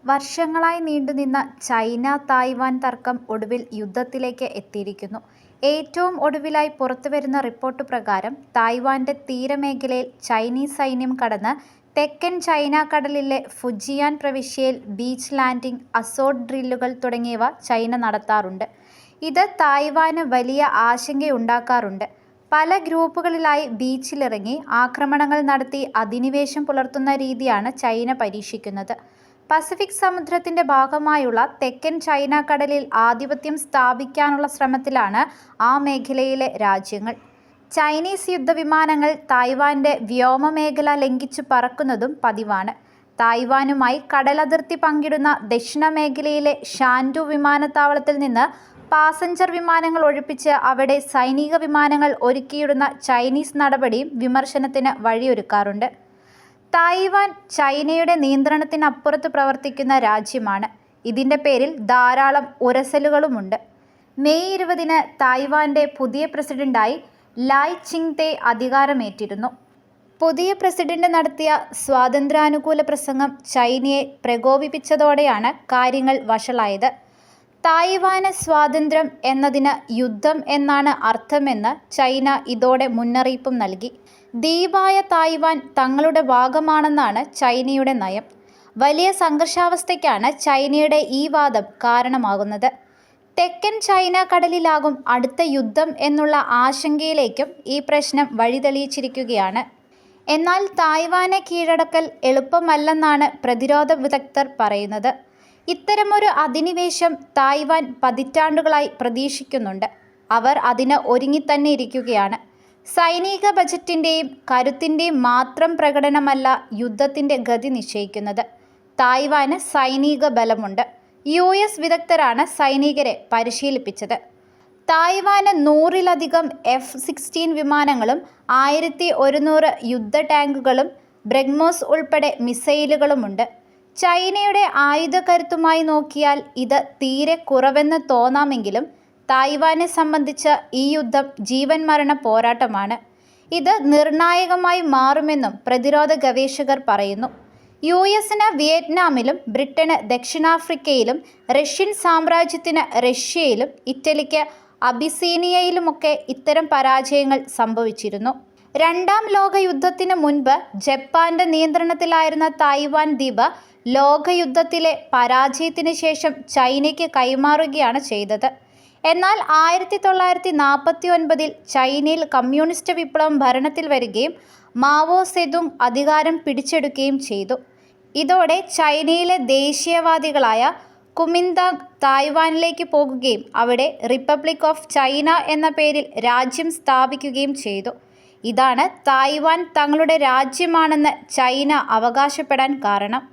വർഷങ്ങളായി നീണ്ടുനിന്ന ചൈന-തായ്വാൻ തർക്കം ഒടുവിൽ യുദ്ധത്തിലേക്ക് എത്തിയിരിക്കുന്നു. ഏറ്റവും ഒടുവിലായി പുറത്തുവരുന്ന റിപ്പോർട്ട് പ്രകാരം തായ്വാന്റെ തീരമേഖലയിൽ ചൈനീസ് സൈന്യം കടന്ന് തെക്കൻ ചൈന കടലിലെ ഫുജിയാൻ പ്രവിശ്യയിൽ ബീച്ച് ലാൻഡിംഗ്, അസോൾട്ട് ഡ്രില്ലുകൾ തുടങ്ങിയവ ചൈന നടത്താറുണ്ട്. ഇത് തായ്വാന് വലിയ ആശങ്കയുണ്ടാക്കാറുണ്ട്. പല ഗ്രൂപ്പുകളിലായി ബീച്ചിലിറങ്ങി ആക്രമണങ്ങൾ നടത്തി അധിനിവേശം പുലർത്തുന്ന രീതിയാണ് ചൈന പരീക്ഷിക്കുന്നത്. പസഫിക് സമുദ്രത്തിന്റെ ഭാഗമായുള്ള തെക്കൻ ചൈന കടലിൽ ആധിപത്യം സ്ഥാപിക്കാനുള്ള ശ്രമത്തിലാണ് ആ മേഖലയിലെ രാജ്യങ്ങൾ. ചൈനീസ് യുദ്ധവിമാനങ്ങൾ തായ്വാന്റെ വ്യോമമേഖല ലംഘിച്ചു പറക്കുന്നതും പതിവാണ്. തായ്വാനുമായി കടലതിർത്തി പങ്കിടുന്ന ദക്ഷിണ മേഖലയിലെ ഷാൻഡു വിമാനത്താവളത്തിൽ നിന്ന് പാസഞ്ചർ വിമാനങ്ങൾ ഒഴിപ്പിച്ച് അവിടെ സൈനിക വിമാനങ്ങൾ ഒരുക്കിയിടുന്ന ചൈനീസ് നടപടിയും വിമർശനത്തിന് വഴിയൊരുക്കാറുണ്ട്. തായ്വാൻ ചൈനയുടെ നിയന്ത്രണത്തിനപ്പുറത്ത് പ്രവർത്തിക്കുന്ന രാജ്യമാണ്. ഇതിന്റെ പേരിൽ ധാരാളം ഉരസലുകളുമുണ്ട്. മെയ് 20-ന് തായ്വാന്റെ പുതിയ പ്രസിഡന്റായി ലായ് ചിങ്-തെ അധികാരമേറ്റിരുന്നു. പുതിയ പ്രസിഡന്റ് നടത്തിയ സ്വാതന്ത്ര്യാനുകൂല പ്രസംഗം ചൈനയെ പ്രകോപിപ്പിച്ചതോടെയാണ് കാര്യങ്ങൾ വഷളായത്. തായ്വാന് സ്വാതന്ത്ര്യം എന്നതിന് യുദ്ധം എന്നാണ് അർത്ഥമെന്ന് ചൈന ഇതോടെ മുന്നറിയിപ്പും നൽകി. ദ്വീപായ തായ്വാൻ തങ്ങളുടെ ഭാഗമാണെന്നാണ് ചൈനയുടെ നയം. വലിയ സംഘർഷാവസ്ഥയ്ക്കാണ് ചൈനയുടെ ഈ വാദം കാരണമാകുന്നത്. തെക്കൻ ചൈന കടലിലാകും അടുത്ത യുദ്ധം എന്നുള്ള ആശങ്കയിലേക്കും ഈ പ്രശ്നം വഴിതെളിയിച്ചിരിക്കുകയാണ്. എന്നാൽ തായ്വാനെ കീഴടക്കൽ എളുപ്പമല്ലെന്നാണ് പ്രതിരോധ വിദഗ്ധർ പറയുന്നത്. ഇത്തരമൊരു അധിനിവേശം തായ്വാൻ പതിറ്റാണ്ടുകളായി പ്രതീക്ഷിക്കുന്നുണ്ട്. അവർ അതിന് ഒരുങ്ങിത്തന്നെ ഇരിക്കുകയാണ്. സൈനിക ബജറ്റിന്റെയും കരുത്തിന്റെയും മാത്രം പ്രകടനമല്ല യുദ്ധത്തിന്റെ ഗതി നിശ്ചയിക്കുന്നത്. തായ്വാന് സൈനിക ബലമുണ്ട്. US വിദഗ്ധരാണ് സൈനികരെ പരിശീലിപ്പിച്ചത്. തായ്വാന് 100-ലധികം F-16 വിമാനങ്ങളും 1100 യുദ്ധ ടാങ്കുകളും ബ്രഹ്മോസ് ഉൾപ്പെടെ മിസൈലുകളുമുണ്ട്. ചൈനയുടെ ആയുധക്കരുത്തുമായി നോക്കിയാൽ ഇത് തീരെ കുറവെന്ന് തോന്നാമെങ്കിലും തായ്വാനെ സംബന്ധിച്ച് ഈ യുദ്ധം ജീവൻ മരണ പോരാട്ടമാണ്. ഇത് നിർണായകമായി മാറുമെന്നും പ്രതിരോധ ഗവേഷകർ പറയുന്നു. US-ന് വിയറ്റ്നാമിലും ബ്രിട്ടന് ദക്ഷിണാഫ്രിക്കയിലും റഷ്യൻ സാമ്രാജ്യത്തിന് റഷ്യയിലും ഇറ്റലിക്ക് അബിസീനിയയിലുമൊക്കെ ഇത്തരം പരാജയങ്ങൾ സംഭവിച്ചിരുന്നു. രണ്ടാം ലോക യുദ്ധത്തിന് മുൻപ് ജപ്പാന്റെ നിയന്ത്രണത്തിലായിരുന്ന തായ്വാൻ ദ്വീപ് ലോകയുദ്ധത്തിലെ പരാജയത്തിന് ശേഷം ചൈനയ്ക്ക് കൈമാറുകയാണ് ചെയ്തത്. എന്നാൽ 1949-ൽ ചൈനയിൽ കമ്മ്യൂണിസ്റ്റ് വിപ്ലവം ഭരണത്തിൽ വരികയും മാവോ സെതുങ് അധികാരം പിടിച്ചെടുക്കുകയും ചെയ്തു. ഇതോടെ ചൈനയിലെ ദേശീയവാദികളായ കുമിന്താങ് തായ്വാനിലേക്ക് പോകുകയും അവിടെ റിപ്പബ്ലിക് ഓഫ് ചൈന എന്ന പേരിൽ രാജ്യം സ്ഥാപിക്കുകയും ചെയ്തു. ഇതാണ് തായ്വാൻ തങ്ങളുടെ രാജ്യമാണെന്ന് ചൈന അവകാശപ്പെടാൻ കാരണം.